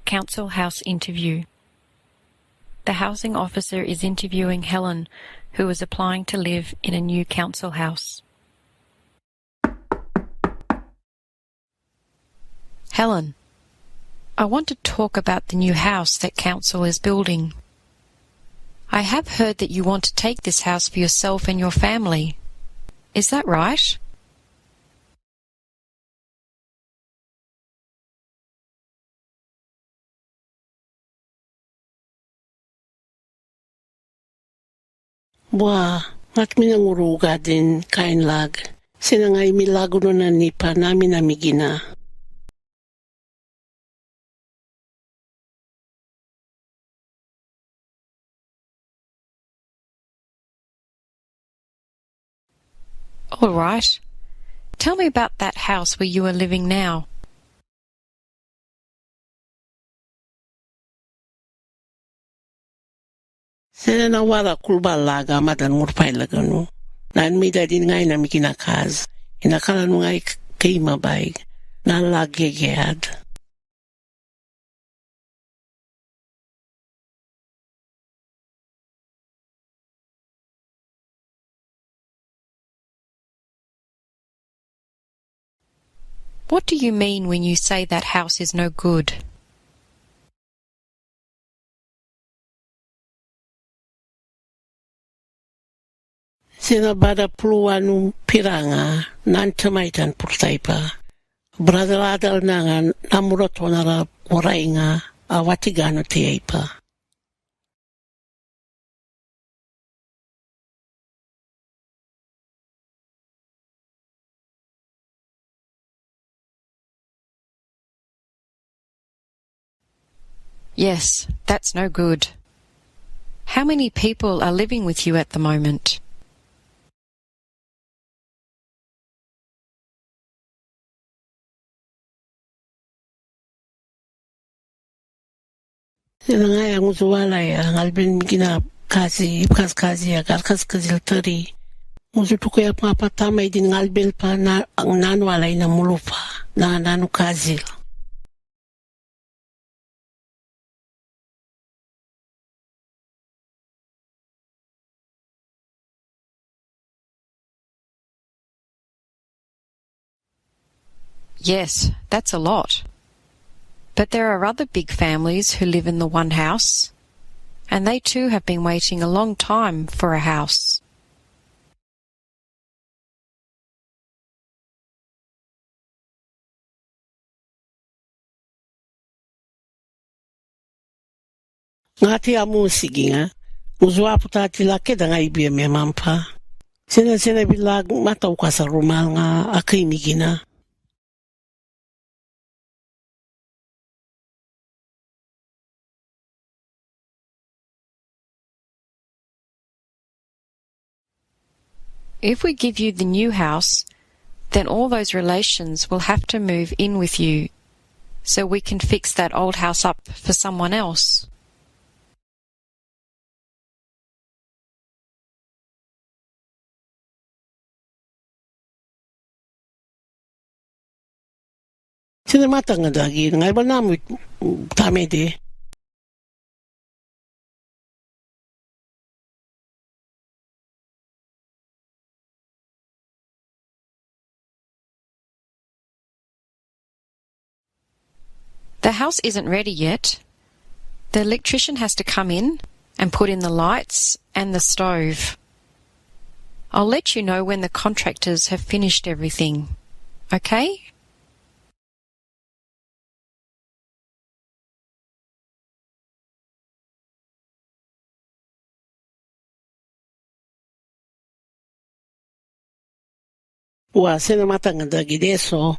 Council House Interview. The housing officer is interviewing Helen, who is applying to live in a new council house. Helen, I want to talk about the new house that council is building. I have heard that you want to take this house for yourself and your family. Is that right? Wah, at minanguruga din kain lag. Sinangay milago no na nipa namin namigina. All right. Tell me about that house where you are living now. Sinanawara kulbalaga madan murpailaga no. Nan mida din ngay namigina kaz. Inakala no ngay kay mabay. Nalagyegead. What do you mean when you say that house is no good? Sinabada puluan piranga nantamaitan purtaipa. Bradaladal nangan namurotonara orainga awatigano tiaipa. Yes, that's no good. How many people are living with you at the moment? Sinangay ang usuwalay ang albin migina kasi ipkas kasi agar kas kazil tari. Musutukoy at mapatamay din ng albin pa na ang nanwalay na mulupa na nanu kazil. Yes, that's a lot. But there are other big families who live in the one house, and they too have been waiting a long time for a house. Ngati amu sige nga, uzwapo tati laki da nga ibiya may mampa. Sina bilag mataw ka sa rumal nga akay migina. If we give you the new house, then all those relations will have to move in with you, so we can fix that old house up for someone else. Sina matang nga dagi, nga iba namin tame di. The house isn't ready yet. The electrician has to come in and put in the lights and the stove. I'll let you know when the contractors have finished everything. Okay? Wa sina matang nga dagi deso.